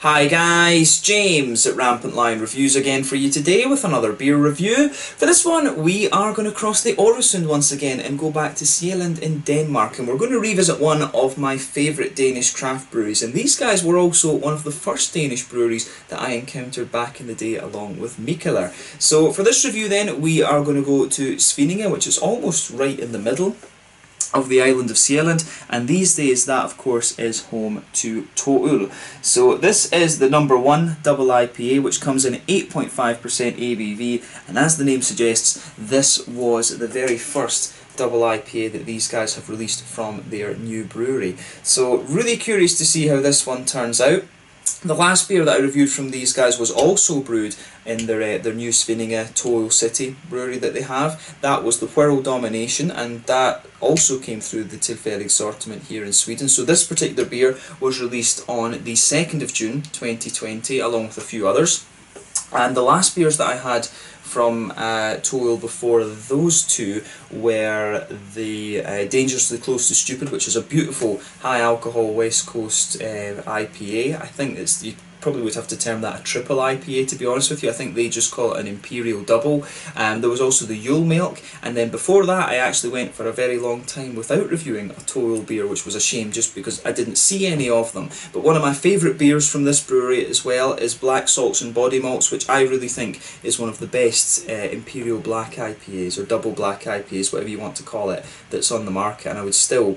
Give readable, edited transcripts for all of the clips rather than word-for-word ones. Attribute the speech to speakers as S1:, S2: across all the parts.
S1: Hi guys, James at RampantLionReviews again for you today with another beer review. For this one we are going to cross the Øresund once again and go back to Sjaelland in Denmark, and we're going to revisit one of my favourite Danish craft breweries, and these guys were also one of the first Danish breweries that I encountered back in the day along with Mikkeller. So for this review then we are going to go to Svinninge, which is almost right in the middle of the island of Sjaelland, and these days that of course is home to Toøl. So this is the number 1 double IPA, which comes in 8.5% ABV, and as the name suggests, this was the very first double IPA that these guys have released from their new brewery. So really curious to see how this one turns out. The last beer that I reviewed from these guys was also brewed in their new Svinninge Toøl City brewery that they have. That was the Whirl Domination, and that also came through the Tillfällig assortment here in Sweden. So this particular beer was released on the 2nd of June 2020 along with a few others. And the last beers that I had from Toøl before those two were the Dangerously Close to Stupid, which is a beautiful high alcohol West Coast IPA. I think you probably would have to term that a triple IPA, to be honest with you. I think they just call it an Imperial double. There was also the Yule Milk, and then before that I actually went for a very long time without reviewing a Toøl beer, which was a shame just because I didn't see any of them. But one of my favourite beers from this brewery as well is Black Salts and Body Malts, which I really think is one of the best Imperial Black IPAs, or double black IPAs, whatever you want to call it, that's on the market, and I would still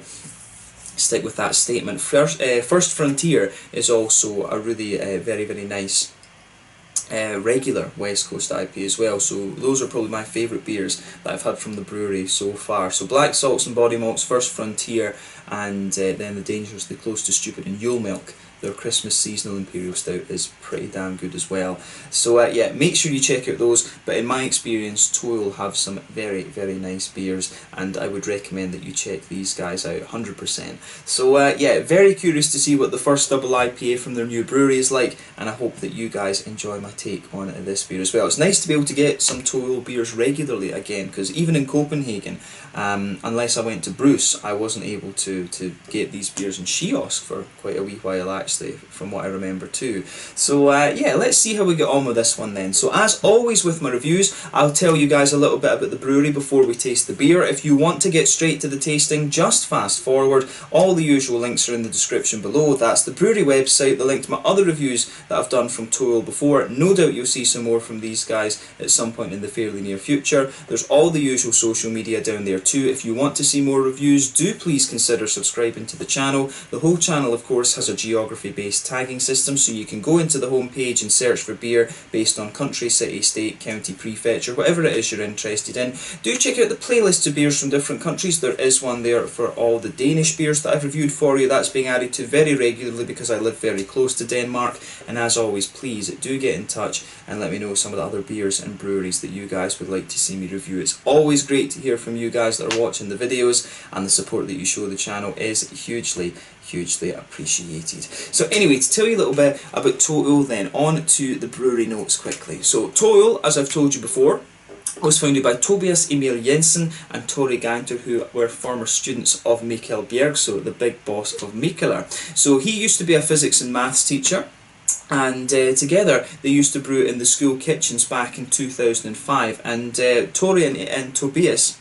S1: stick with that statement. First Frontier is also a really very nice regular West Coast IPA as well, so those are probably my favourite beers that I've had from the brewery so far. So Black Salts and Body Malts, First Frontier, and then the Dangerously Close to Stupid and Yule Milk. Their Christmas seasonal Imperial Stout is pretty damn good as well. So yeah, make sure you check out those, but in my experience Toøl have some very nice beers, and I would recommend that you check these guys out 100%. So yeah, very curious to see what the first double IPA from their new brewery is like, and I hope that you guys enjoy my take on this beer as well. It's nice to be able to get some Toøl beers regularly again, because even in Copenhagen, unless I went to Bruce, I wasn't able to get these beers in Kiosk for quite a wee while actually, from what I remember too. So yeah, let's see how we get on with this one then. So as always with my reviews, I'll tell you guys a little bit about the brewery before we taste the beer. If you want to get straight to the tasting, just fast forward. All the usual links are in the description below. That's the brewery website, the link to my other reviews that I've done from Toøl before. No doubt you'll see some more from these guys at some point in the fairly near future. There's all the usual social media down there too. If you want to see more reviews, do please consider subscribing to the channel. The whole channel of course has a geography-based tagging system, so you can go into the home page and search for beer based on country, city, state, county, prefecture, whatever it is you're interested in. Do check out the playlist of beers from different countries. There is one there for all the Danish beers that I've reviewed for you. That's being added to very regularly because I live very close to Denmark. And as always, please do get in touch and let me know some of the other beers and breweries that you guys would like to see me review. It's always great to hear from you guys that are watching the videos, and the support that you show the channel is hugely appreciated. So anyway, to tell you a little bit about Toøl then, on to the brewery notes quickly. So Toøl, as I've told you before, was founded by Tobias Emil Jensen and Tori Gainter, who were former students of Mikkel Bjerg, so the big boss of Mikkeller. So he used to be a physics and maths teacher, and together they used to brew in the school kitchens back in 2005, and Tori and Tobias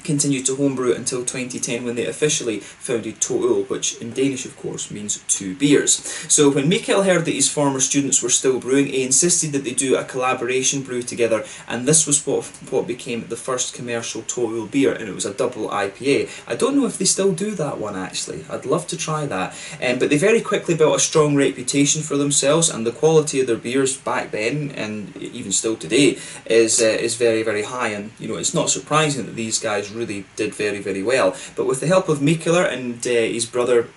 S1: continued to homebrew until 2010, when they officially founded Toøl, which in Danish of course means two beers. So when Mikkel heard that his former students were still brewing, he insisted that they do a collaboration brew together, and this was what became the first commercial Toøl beer, and it was a double IPA. I don't know if they still do that one actually. I'd love to try that. But they very quickly built a strong reputation for themselves, and the quality of their beers back then, and even still today, is very high. And you know, it's not surprising that these guys really did very well. But with the help of Mikkeller and his brother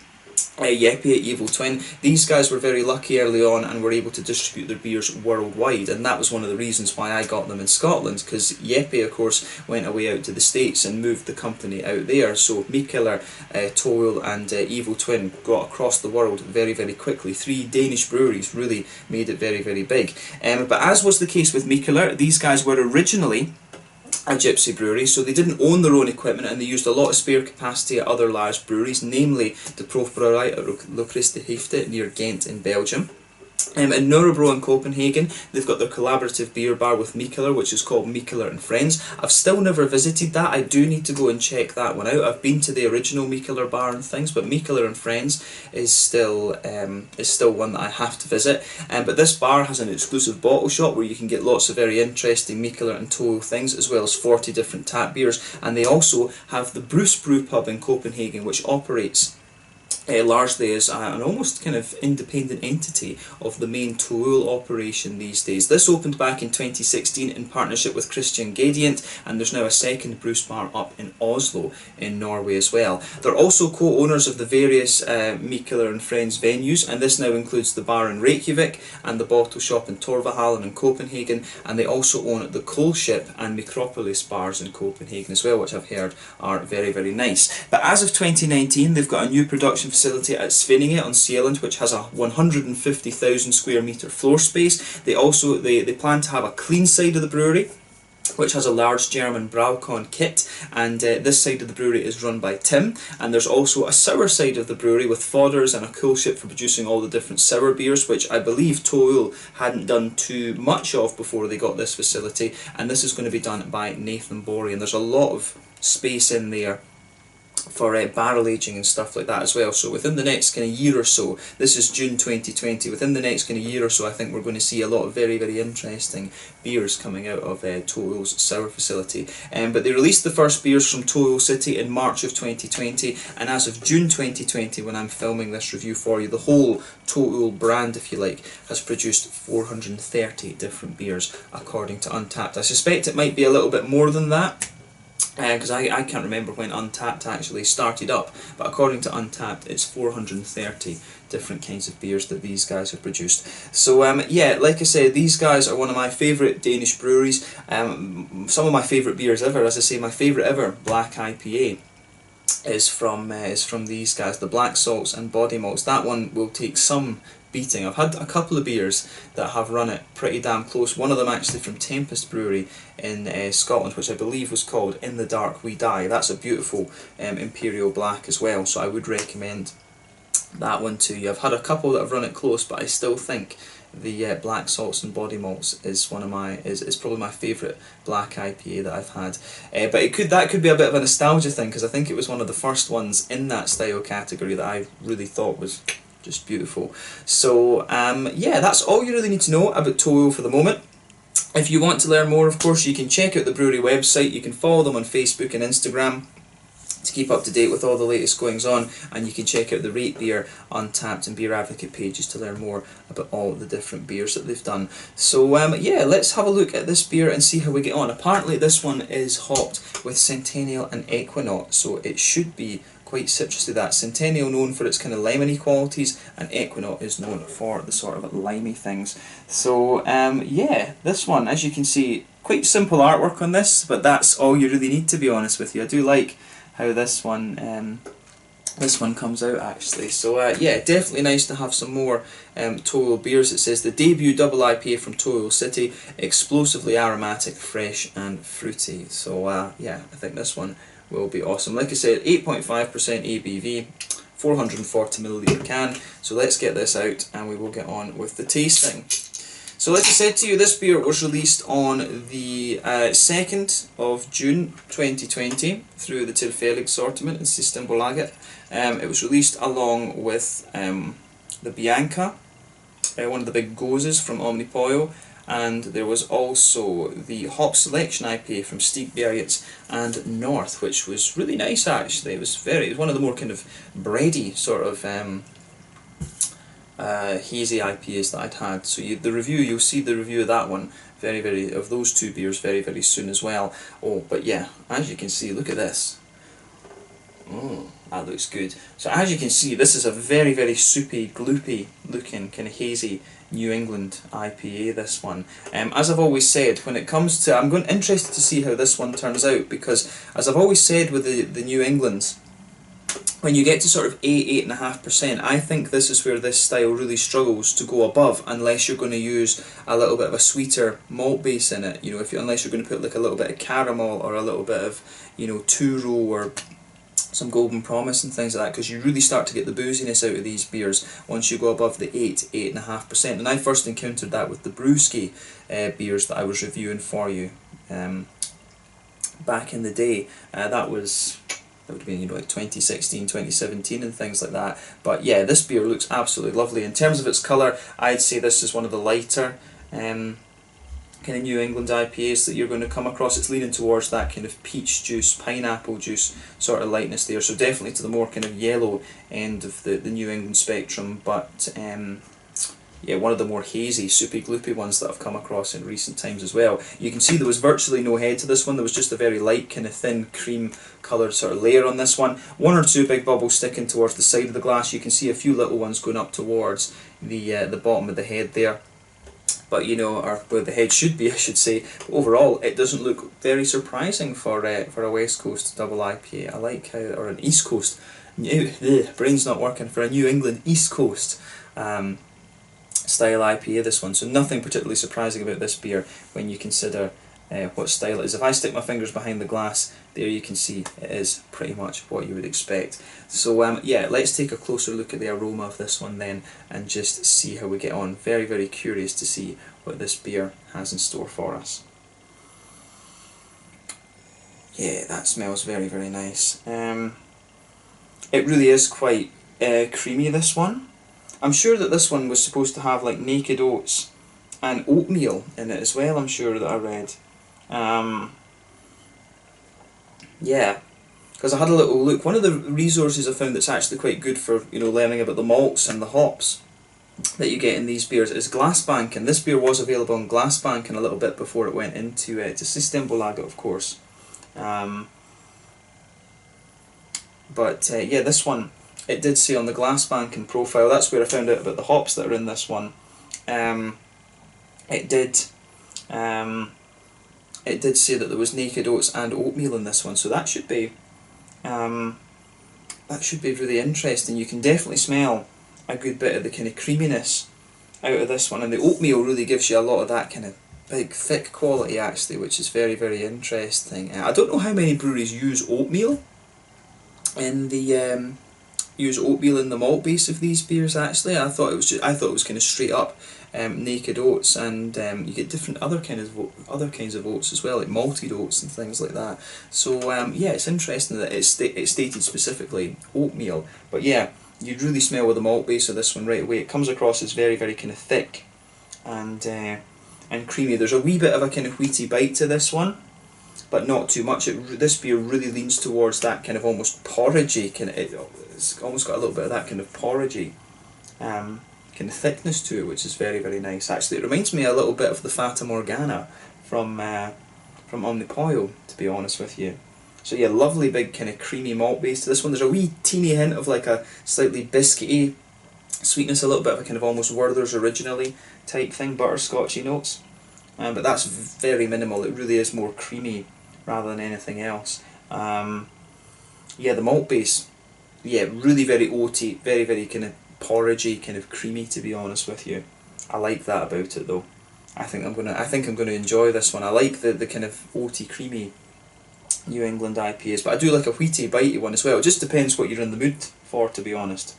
S1: Jeppe, Evil Twin, these guys were very lucky early on and were able to distribute their beers worldwide, and that was one of the reasons why I got them in Scotland, because Jeppe of course went away out to the States and moved the company out there. So Mikkeller, Toøl and Evil Twin got across the world very quickly. 3 Danish breweries really made it very big. But as was the case with Mikkeller, these guys were originally a gypsy brewery, so they didn't own their own equipment, and they used a lot of spare capacity at other large breweries, namely the Proefbrouwerij at Locriste Hifte near Ghent in Belgium. In Nørrebro in Copenhagen, they've got their collaborative beer bar with Mikkeller, which is called Mikkeller and Friends. I've still never visited that. I do need to go and check that one out. I've been to the original Mikkeller bar and things, but Mikkeller and Friends is still one that I have to visit. But this bar has an exclusive bottle shop where you can get lots of very interesting Mikkeller and Toyo things, as well as 40 different tap beers. And they also have the Bruce Brew pub in Copenhagen, which operates largely as an almost kind of independent entity of the main Toul operation these days. This opened back in 2016 in partnership with Christian Gradient, and there's now a second Bruce bar up in Oslo in Norway as well. They're also co-owners of the various Mikkeller and Friends venues, and this now includes the bar in Reykjavik and the bottle shop in Torvahallen in Copenhagen, and they also own the Coalship and Micropolis bars in Copenhagen as well, which I've heard are very, very nice. But as of 2019, they've got a new production facility at Svinninge on Sjaelland, which has a 150,000 square metre floor space. They plan to have a clean side of the brewery, which has a large German Braucon kit, and this side of the brewery is run by Tim. And there's also a sour side of the brewery with fodders and a Coalship for producing all the different sour beers, which I believe Toul hadn't done too much of before they got this facility, and this is going to be done by Nathan Borey, and there's a lot of space in there for barrel aging and stuff like that as well. So within the next kind of year or so, this is June 2020, within the next kind of year or so, I think we're going to see a lot of very, very interesting beers coming out of Toul's sour facility. But they released the first beers from Toul City in March of 2020, and as of June 2020, when I'm filming this review for you, the whole Toul brand, if you like, has produced 430 different beers according to Untappd. I suspect it might be a little bit more than that, because I can't remember when Untappd actually started up, but according to Untappd, it's 430 different kinds of beers that these guys have produced. So yeah, like I said, these guys are one of my favourite Danish breweries. Some of my favourite beers ever, as I say, my favourite ever black IPA is from these guys, the Black Salts and Body Malts. That one will take some beating. I've had a couple of beers that have run it pretty damn close. One of them actually from Tempest Brewery in Scotland, which I believe was called In the Dark We Die. That's a beautiful Imperial Black as well, so I would recommend that one to you. I've had a couple that have run it close, but I still think the Black Salts and Body Malts is is probably my favourite black IPA that I've had. But that could be a bit of a nostalgia thing, because I think it was one of the first ones in that style category that I really thought was just beautiful. So yeah, that's all you really need to know about Toyo for the moment. If you want to learn more, of course, you can check out the brewery website. You can follow them on Facebook and Instagram to keep up to date with all the latest goings on, and you can check out the Rate Beer, Untappd and Beer Advocate pages to learn more about all the different beers that they've done. So yeah, let's have a look at this beer and see how we get on. Apparently this one is hopped with Centennial and Equinox, so it should be quite citrusy. That Centennial known for its kind of lemony qualities, and Equinox is known for the sort of limey things. So yeah, this one, as you can see, quite simple artwork on this, but that's all you really need, to be honest with you. I do like how this one comes out actually. So yeah, definitely nice to have some more Toyo beers. It says the debut double IPA from Toyo City, explosively aromatic, fresh and fruity. So yeah, I think this one will be awesome. Like I said, 8.5% ABV, 440ml can. So let's get this out and we will get on with the tasting. So like I said to you, this beer was released on the 2nd of June 2020 through the Tilfällig Sortiment in Systembolaget. It was released along with the Bianca, one of the big gozes from Omnipollo, and there was also the Hop Selection IPA from Stigbergets and North, which was really nice actually. It was one of the more kind of bready sort of hazy IPAs that I'd had. So you'll see the review of that one of those two beers very soon as well. Oh, but yeah, as you can see, look at this. That looks good. So as you can see, this is a very soupy, gloopy looking kind of hazy New England IPA, this one. As I've always said, when it comes to, I'm interested to see how this one turns out, because as I've always said with the New Englands, when you get to sort of 8.5%, I think this is where this style really struggles to go above, unless you're going to use a little bit of a sweeter malt base in it. You know, unless you're going to put like a little bit of caramel or a little bit of, you know, Turo or some golden promise and things like that, because you really start to get the booziness out of these beers once you go above the 8.5%. And I first encountered that with the Brewski beers that I was reviewing for you back in the day. That would have been, you know, like 2016, 2017 and things like that. But yeah, this beer looks absolutely lovely. In terms of its colour, I'd say this is one of the lighter kind of New England IPAs that you're going to come across. It's leaning towards that kind of peach juice, pineapple juice sort of lightness there, so definitely to the more kind of yellow end of the New England spectrum, but yeah, one of the more hazy, soupy, gloopy ones that I've come across in recent times as well. You can see there was virtually no head to this one. There was just a very light kind of thin cream coloured sort of layer on this one. One or two big bubbles sticking towards the side of the glass. You can see a few little ones going up towards the bottom of the head there. But you know, or where the head should be, I should say. But overall, it doesn't look very surprising for a West Coast double IPA. I like how, or an East Coast, brain's not working, for a New England East Coast style IPA, this one. So nothing particularly surprising about this beer when you consider what style it is. If I stick my fingers behind the glass, there you can see it is pretty much what you would expect. So yeah, let's take a closer look at the aroma of this one then and just see how we get on. Very, very curious to see what this beer has in store for us. Yeah, that smells very, very nice. It really is quite creamy, this one. I'm sure that this one was supposed to have like naked oats and oatmeal in it as well, I'm sure that I read. Yeah, because I had a little look. One of the resources I found that's actually quite good for, you know, learning about the malts and the hops that you get in these beers is Glassbank, and this beer was available on Glassbank and a little bit before it went into to Systembolaget, of course. But yeah, this one, it did say on the Glassbank and profile, that's where I found out about the hops that are in this one. It did say that there was naked oats and oatmeal in this one, so that should be really interesting. You can definitely smell a good bit of the kind of creaminess out of this one, and the oatmeal really gives you a lot of that kind of big thick quality actually, which is very, very interesting. I don't know how many breweries use oatmeal in the malt base of these beers actually. I thought it was kind of straight up naked oats, and you get different other kinds of oats as well, like malted oats and things like that. So yeah, it's interesting that it's stated specifically oatmeal, but yeah, you'd really smell with the malt base of this one right away. It comes across as very, very kind of thick and creamy. There's a wee bit of a kind of wheaty bite to this one, but not too much. This beer really leans towards that kind of almost porridgey it's almost got a little bit of that kind of porridgey kind of thickness to it, which is very, very nice. Actually, it reminds me a little bit of the Fata Morgana from Omnipollo, to be honest with you. So yeah, lovely big kind of creamy malt base to this one. There's a wee teeny hint of like a slightly biscuity sweetness, a little bit of a kind of almost Werther's Originally type thing, butterscotchy notes. But that's very minimal. It really is more creamy rather than anything else. Yeah, the malt base, yeah, really very oaty, very, very kind of porridgey, kind of creamy, to be honest with you. I like that about it though. I think I'm gonna enjoy this one. I like the kind of oaty, creamy New England IPAs, but I do like a wheaty, bitey one as well. It just depends what you're in the mood for, to be honest.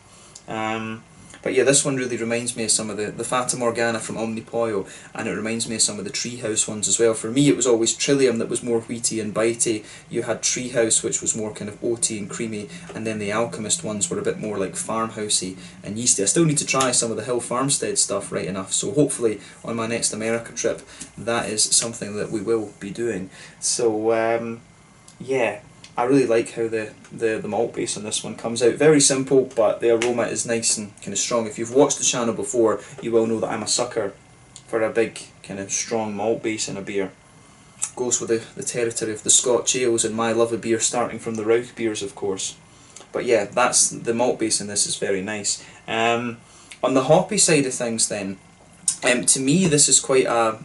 S1: But yeah, this one really reminds me of some of the Fata Morgana from Omnipollo, and it reminds me of some of the Treehouse ones as well. For me, it was always Trillium that was more wheaty and bitey. You had Treehouse, which was more kind of oaty and creamy, and then the Alchemist ones were a bit more like farmhousey and yeasty. I still need to try some of the Hill Farmstead stuff right enough, so hopefully on my next America trip, that is something that we will be doing. So yeah, I really like how the malt base on this one comes out. Very simple, but the aroma is nice and kind of strong. If you've watched the channel before, you will know that I'm a sucker for a big kind of strong malt base in a beer. Goes with the territory of the Scotch ales and my love of beer, starting from the Rauch beers, of course. But yeah, that's the malt base in this is very nice. On the hoppy side of things then, to me this is quite a...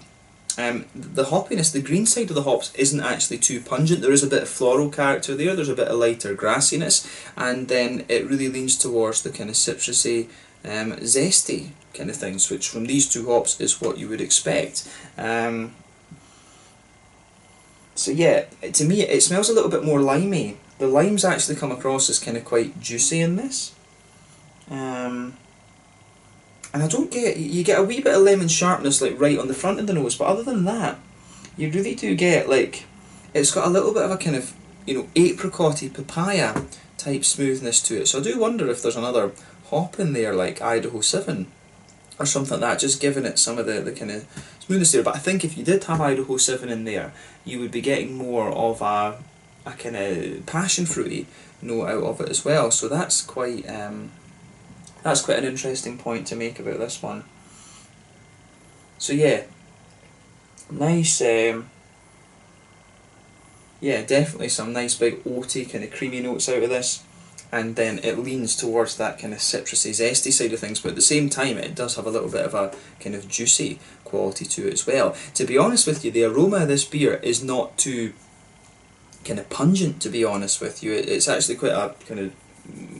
S1: the hoppiness, the green side of the hops isn't actually too pungent. There is a bit of floral character there, there's a bit of lighter grassiness, and then it really leans towards the kind of citrusy, zesty kind of things, which from these two hops is what you would expect. So yeah, to me it smells a little bit more limey The limes actually come across as kind of quite juicy in this. And I don't get, you get a wee bit of lemon sharpness like right on the front of the nose, but other than that, you really do get like, it's got a little bit of a kind of, you know, apricot-y papaya type smoothness to it. So I do wonder if there's another hop in there like Idaho 7 or something like that, just giving it some of the kind of smoothness there. But I think if you did have Idaho 7 in there, you would be getting more of a kind of passion fruity note out of it as well. So that's quite an interesting point to make about this one. So yeah, nice, yeah, definitely some nice big oaty kind of creamy notes out of this, and then it leans towards that kind of citrusy, zesty side of things, but at the same time it does have a little bit of a kind of juicy quality to it as well. To be honest with you, the aroma of this beer is not too kind of pungent, to be honest with you. It's actually quite a kind of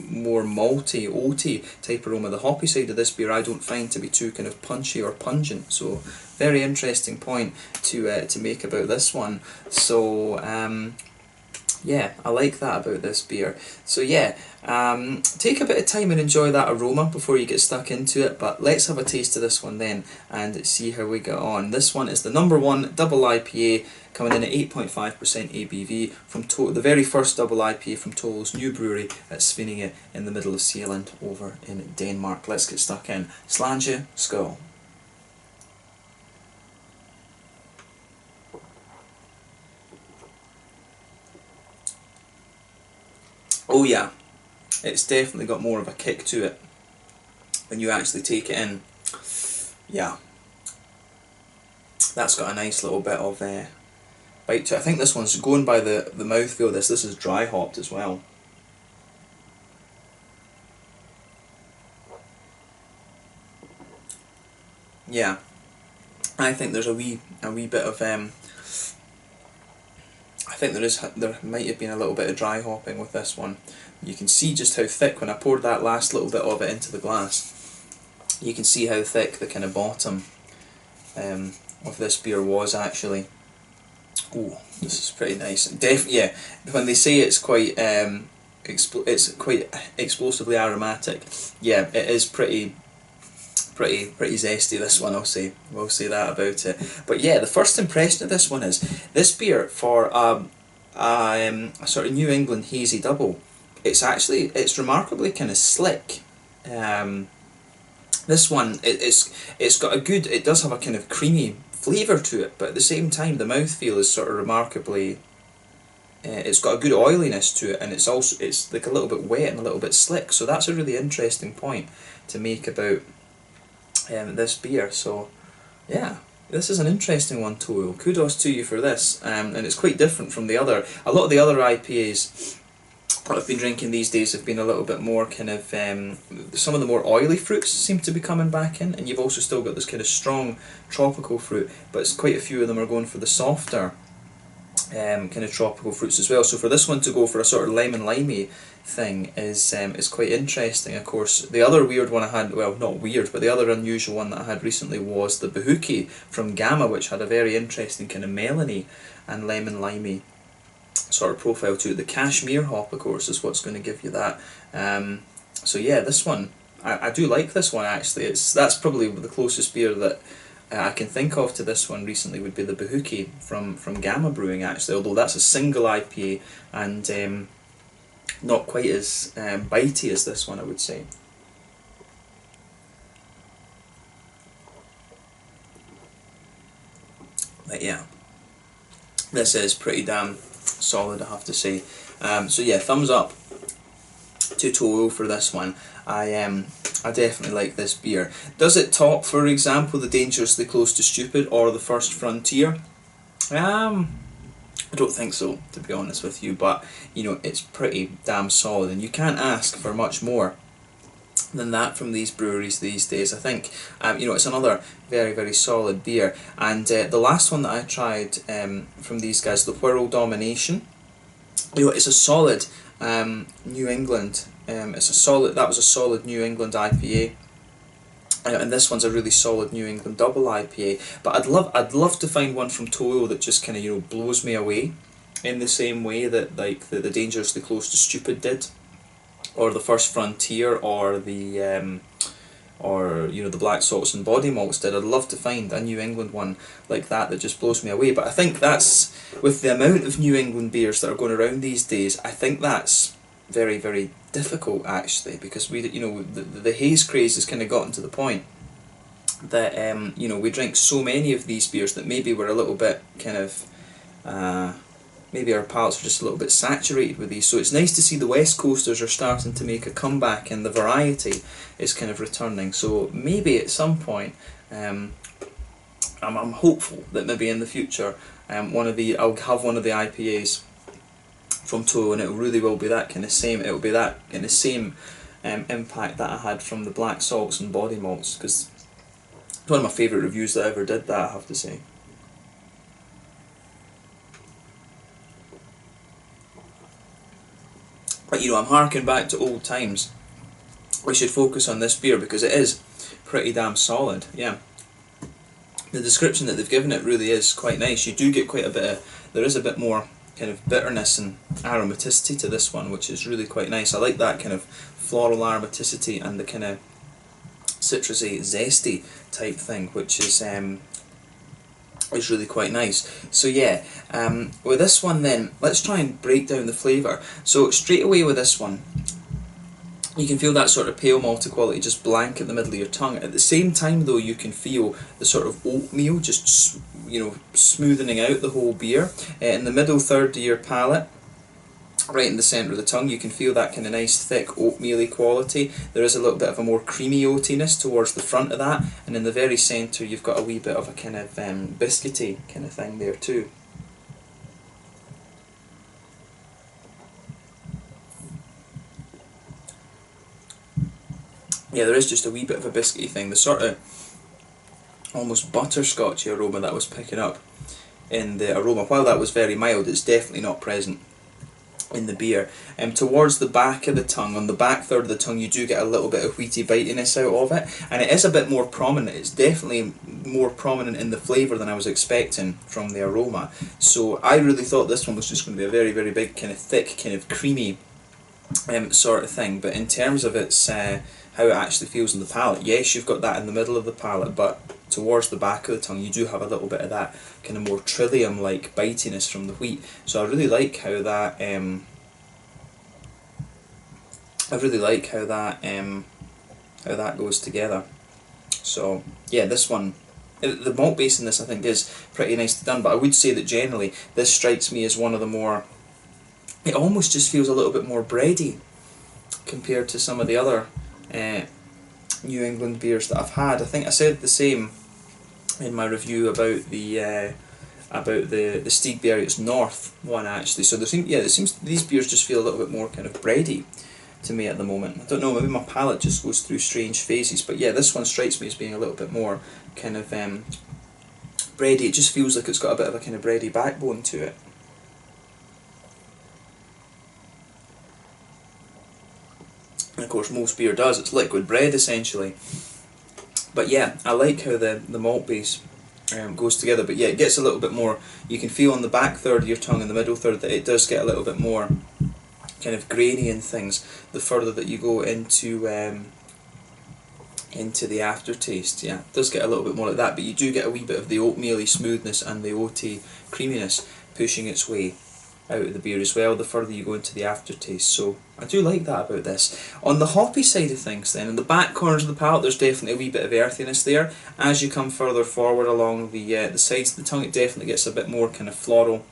S1: more malty, oaty type aroma. The hoppy side of this beer I don't find to be too kind of punchy or pungent, so very interesting point to make about this one. So yeah, I like that about this beer. So yeah, take a bit of time and enjoy that aroma before you get stuck into it, but let's have a taste of this one then and see how we get on. This one is the #1 double IPA, coming in at 8.5% ABV from the very first double IPA from Tolo's new brewery at Svinninge in the middle of Sjaelland over in Denmark. Let's get stuck in. Slange, skål. Oh yeah, it's definitely got more of a kick to it when you actually take it in. Yeah, that's got a nice little bit of bite to it. I think this one's going by the mouthfeel. This is dry hopped as well. Yeah, I think there's a wee bit of I think there might have been a little bit of dry hopping with this one. You can see just how thick, when I poured that last little bit of it into the glass, you can see how thick the kind of bottom of this beer was actually. Oh, this is pretty nice. Yeah, when they say it's quite it's quite explosively aromatic, yeah, it is pretty zesty, this one. We'll say that about it. But yeah, the first impression of this one is this beer, for a sort of New England hazy double, it's remarkably kind of slick. This one, it's got a good, it does have a kind of creamy flavour to it, but at the same time the mouthfeel is sort of remarkably, it's got a good oiliness to it, and it's like a little bit wet and a little bit slick. So that's a really interesting point to make about this beer. So yeah, this is an interesting one, Toil. Kudos to you for this, and it's quite different from a lot of the other IPAs that I've been drinking these days have been a little bit more kind of, some of the more oily fruits seem to be coming back in, and you've also still got this kind of strong tropical fruit, but it's quite a few of them are going for the softer kind of tropical fruits as well. So for this one to go for a sort of lemon limey thing is quite interesting. Of course, the other weird one I had, well, not weird, but the other unusual one that I had recently was the Bahuki from Gamma, which had a very interesting kind of melony and lemon limey sort of profile to it. The Kashmir hop, of course, is what's going to give you that. So yeah, this one, I do like this one actually. That's probably the closest beer that I can think of to this one recently would be the Bahuki from Gamma Brewing actually, although that's a single IPA and not quite as bitey as this one, I would say. But yeah, this is pretty damn solid, I have to say. So yeah, thumbs up to Toro for this one. I definitely like this beer. Does it top, for example, the Dangerously Close to Stupid or the First Frontier? I don't think so, to be honest with you, but you know, it's pretty damn solid, and you can't ask for much more than that from these breweries these days. I think you know, it's another very, very solid beer. And the last one that I tried from these guys, the Whirl Domination, you know, it's a solid New England. That was a solid New England IPA. And this one's a really solid New England double IPA. But I'd love to find one from Toyo that just kind of, you know, blows me away. in the same way that like the Dangerously Close to Stupid did, or the First Frontier, or the you know, the Black Salts and Body Malts did. I'd love to find a New England one like that just blows me away. But I think that's, with the amount of New England beers that are going around these days, I think that's very, very difficult actually, because we, you know, the haze craze has kind of gotten to the point that you know, we drink so many of these beers that maybe we're a little bit kind of maybe our palates are just a little bit saturated with these. So it's nice to see the West Coasters are starting to make a comeback and the variety is kind of returning. So maybe at some point, I'm hopeful that maybe in the future, I'll have one of the IPAs from Toho, and it really will be that kind of same. It will be that kind of same impact that I had from the Black Salts and Body Malts, because it's one of my favourite reviews that I ever did. That I have to say. But you know, I'm harking back to old times. We should focus on this beer because it is pretty damn solid. Yeah, the description that they've given it really is quite nice. You do get quite a bit of, there is a bit more kind of bitterness and aromaticity to this one, which is really quite nice. I like that kind of floral aromaticity and the kind of citrusy, zesty type thing, which is really quite nice. So yeah, with this one then, let's try and break down the flavour. So straight away with this one, you can feel that sort of pale malty quality just blank at the middle of your tongue. At the same time though, you can feel the sort of oatmeal just, you know, smoothing out the whole beer. In the middle third of your palate, right in the centre of the tongue, you can feel that kind of nice thick oatmeal-y quality. There is a little bit of a more creamy oatiness towards the front of that, and in the very centre you've got a wee bit of a kind of biscuity kind of thing there too. Yeah, there is just a wee bit of a biscuity thing, the sort of almost butterscotchy aroma that I was picking up in the aroma. While that was very mild, it's definitely not present in the beer. Towards the back of the tongue, on the back third of the tongue, you do get a little bit of wheaty bitiness out of it, and it is a bit more prominent. It's definitely more prominent in the flavour than I was expecting from the aroma. So I really thought this one was just going to be a very, very big, kind of thick, kind of creamy sort of thing. But in terms of its how it actually feels in the palate, yes, you've got that in the middle of the palate, but towards the back of the tongue you do have a little bit of that kind of more trillium-like bitiness from the wheat. So I really like how that how that goes together. So yeah, this one, the malt base in this I think is pretty nicely done, but I would say that generally this strikes me as one of the more, it almost just feels a little bit more bready compared to some of the other New England beers that I've had. I think I said the same in my review about the Stigbergets North one actually. So it seems these beers just feel a little bit more kind of bready to me at the moment. I don't know, maybe my palate just goes through strange phases, but yeah, this one strikes me as being a little bit more kind of bready. It just feels like it's got a bit of a kind of bready backbone to it. And of course most beer does, it's liquid bread essentially. But yeah, I like how the malt base goes together, but yeah, it gets a little bit more, you can feel on the back third of your tongue and the middle third that it does get a little bit more kind of grainy and things the further that you go into the aftertaste. Yeah, it does get a little bit more like that, but you do get a wee bit of the oatmeal-y smoothness and the oaty creaminess pushing its way out of the beer as well the further you go into the aftertaste. So I do like that about this. On the hoppy side of things then, in the back corners of the palate there's definitely a wee bit of earthiness there. As you come further forward along the sides of the tongue, it definitely gets a bit more kind of floral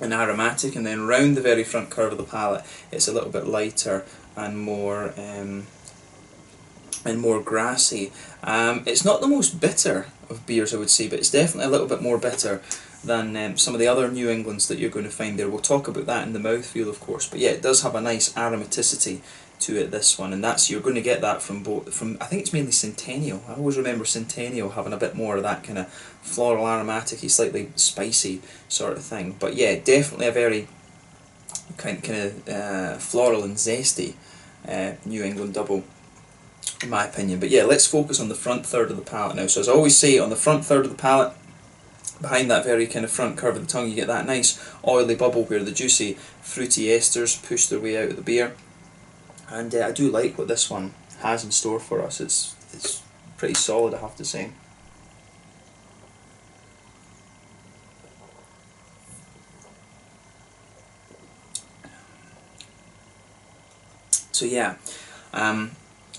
S1: and aromatic, and then round the very front curve of the palate it's a little bit lighter and more grassy. It's not the most bitter of beers I would say, but it's definitely a little bit more bitter than some of the other New Englands that you're going to find there. We'll talk about that in the mouthfeel of course, but yeah, it does have a nice aromaticity to it, this one, and that's, you're going to get that from I think it's mainly Centennial. I always remember Centennial having a bit more of that kind of floral aromatic-y, slightly spicy sort of thing. But yeah, definitely a very kind of floral and zesty New England double in my opinion. But yeah, let's focus on the front third of the palate now. So as I always say, on the front third of the palate behind that very kind of front curve of the tongue, you get that nice oily bubble where the juicy fruity esters push their way out of the beer. And I do like what this one has in store for us. It's pretty solid, I have to say. So yeah,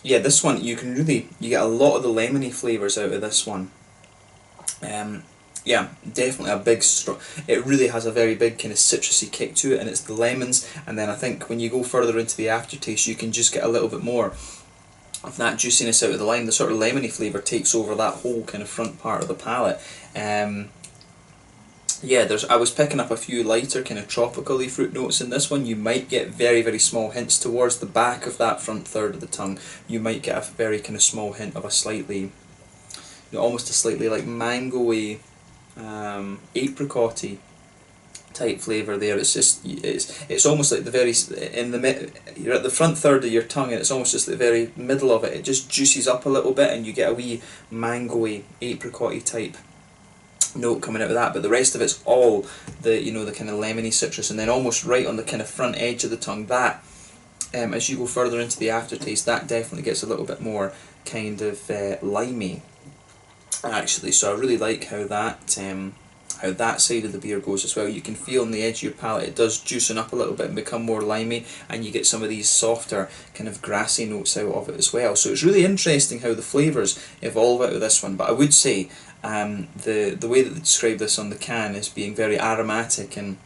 S1: yeah, this one you get a lot of the lemony flavours out of this one. Yeah, definitely a big it really has a very big kind of citrusy kick to it, and it's the lemons, and then I think when you go further into the aftertaste you can just get a little bit more of that juiciness out of the lime. The sort of lemony flavour takes over that whole kind of front part of the palate. Yeah, I was picking up a few lighter kind of tropically fruit notes in this one. You might get very, very small hints towards the back of that front third of the tongue. You might get a very kind of small hint of a slightly, almost a slightly like mango-y, apricot-y type flavour there. It's just it's almost like the very you're at the front third of your tongue, and it's almost just the very middle of it. It just juices up a little bit, and you get a wee mango-y, apricot-y type note coming out of that, but the rest of it's all the the kind of lemony citrus, and then almost right on the kind of front edge of the tongue, that as you go further into the aftertaste, that definitely gets a little bit more kind of limey actually. So I really like how that side of the beer goes as well. You can feel on the edge of your palate it does juicen up a little bit and become more limey, and you get some of these softer kind of grassy notes out of it as well. So it's really interesting how the flavours evolve out of this one. But I would say the way that they describe this on the can as being very aromatic and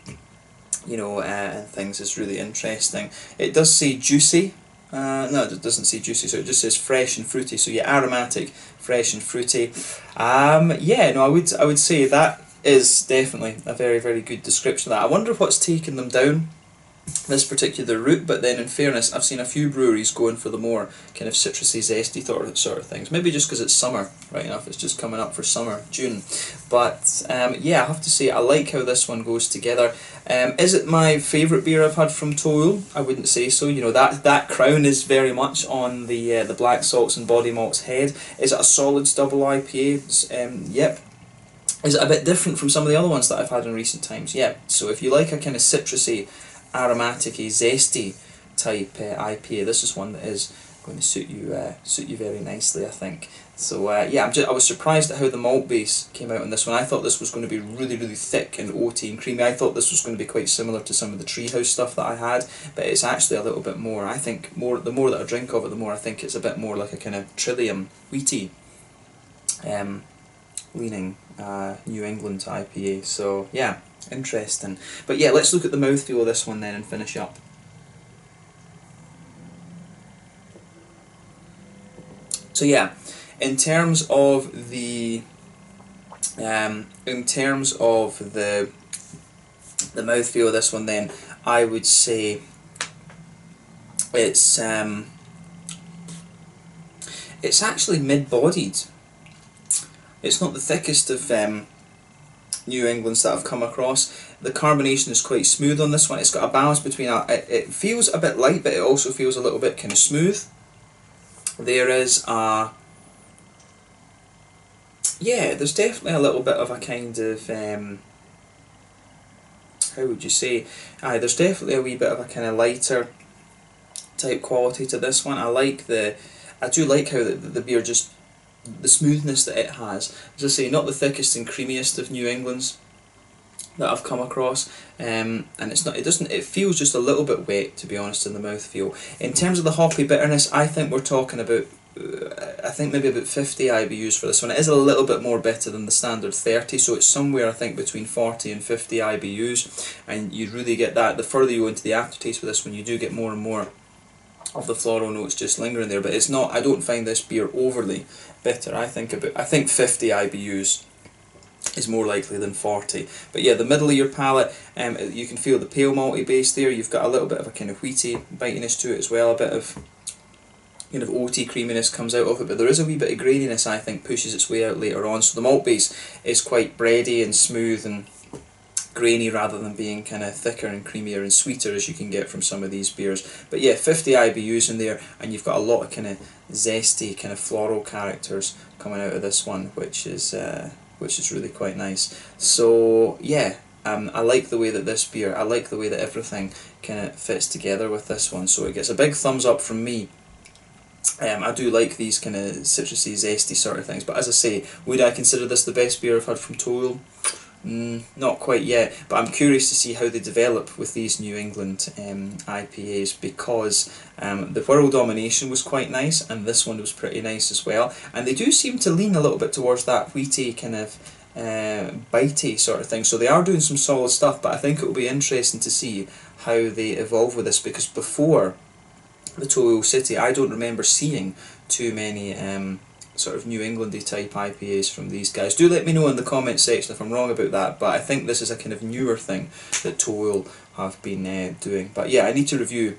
S1: and things is really interesting. It does say juicy. No, it doesn't say juicy, so it just says fresh and fruity. So yeah, aromatic, fresh and fruity. Yeah, no, I would say that is definitely a very, very good description of that. I wonder what's taken them down this particular route, but then in fairness, I've seen a few breweries going for the more kind of citrusy, zesty sort of things. Maybe just because it's summer, right enough, it's just coming up for summer, June. But yeah, I have to say, I like how this one goes together. Is it my favourite beer I've had from Toil? I wouldn't say so. That crown is very much on the black salts and body malt's head. Is it a solids double IPA? Yep. Is it a bit different from some of the other ones that I've had in recent times? Yeah. So if you like a kind of citrusy, aromatic-y, zesty type IPA, this is one that is going to suit you very nicely, I think. So yeah, I was surprised at how the malt base came out on this one. I thought this was going to be really, really thick and oaty and creamy. I thought this was going to be quite similar to some of the Treehouse stuff that I had, but it's actually a little bit more. I think the more that I drink of it, the more I think it's a bit more like a kind of Trillium wheaty leaning New England IPA. So yeah, interesting. But yeah, let's look at the mouthfeel of this one then and finish up. So yeah, in terms of the mouthfeel of this one, then I would say it's actually mid-bodied. It's not the thickest of New Englands that I've come across. The carbonation is quite smooth on this one. It's got a balance between it feels a bit light, but it also feels a little bit kind of smooth. There is yeah, there's definitely a little bit of a kind of how would you say? There's definitely a wee bit of a kind of lighter type quality to this one. I do like how the beer just, the smoothness that it has. As I say, not the thickest and creamiest of New Englands that I've come across, and it feels just a little bit wet, to be honest, in the mouthfeel. In terms of the hoppy bitterness, I think we're talking about maybe about 50 IBUs for this one. It is a little bit more bitter than the standard 30, so it's somewhere I think between 40 and 50 IBUs, and you really get that. The further you go into the aftertaste with this one, you do get more and more of the floral notes just lingering there, but it's not. I don't find this beer overly bitter. I think 50 IBUs is more likely than 40. But yeah, the middle of your palate, you can feel the pale malty base there. You've got a little bit of a kind of wheaty bitiness to it as well. A bit of kind of oaty creaminess comes out of it, but there is a wee bit of graininess, I think, pushes its way out later on. So the malt base is quite bready and smooth and grainy, rather than being kind of thicker and creamier and sweeter as you can get from some of these beers. But yeah, 50 IBUs in there, and you've got a lot of kind of zesty, kind of floral characters coming out of this one, which is which is really quite nice. So yeah, I like the way that this beer, I like the way that everything kind of fits together with this one, so it gets a big thumbs up from me. I do like these kind of citrusy, zesty sort of things, but as I say, would I consider this the best beer I've had from Toil? Not quite yet, but I'm curious to see how they develop with these New England IPAs, because the World Domination was quite nice, and this one was pretty nice as well, and they do seem to lean a little bit towards that wheaty kind of bitey sort of thing, so they are doing some solid stuff, but I think it will be interesting to see how they evolve with this, because before the Toyo City, I don't remember seeing too many sort of New Englandy type IPAs from these guys. Do let me know in the comment section if I'm wrong about that, but I think this is a kind of newer thing that Toyo have been doing. But yeah, I need to review.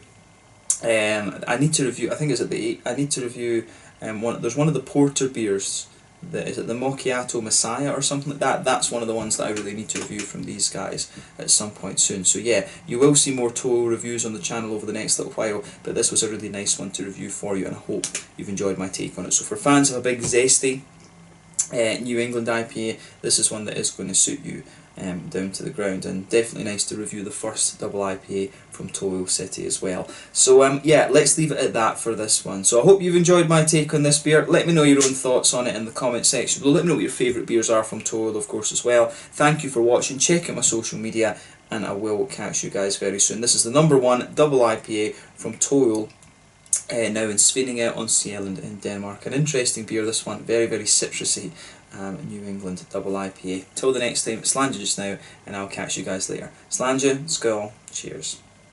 S1: I think it's at the. I need to review. There's one of the porter beers. Is it the Macchiato Messiah or something like that? That's one of the ones that I really need to review from these guys at some point soon. So yeah, you will see more Toyo reviews on the channel over the next little while, but this was a really nice one to review for you, and I hope you've enjoyed my take on it. So for fans of a big zesty New England IPA, this is one that is going to suit you down to the ground, and definitely nice to review the first double IPA from Toyo City as well. So yeah, let's leave it at that for this one. So I hope you've enjoyed my take on this beer. Let me know your own thoughts on it in the comment section below. Let me know what your favourite beers are from Toyo, of course, as well. Thank you for watching. Check out my social media, and I will catch you guys very soon. This is the #1 double IPA from Toyo, now in spinning out on Sjaelland in Denmark. An interesting beer, this one, very, very citrusy. New England double IPA. Till the next time, it's Sjaelland just now, and I'll catch you guys later. Sjaelland, skål, cheers.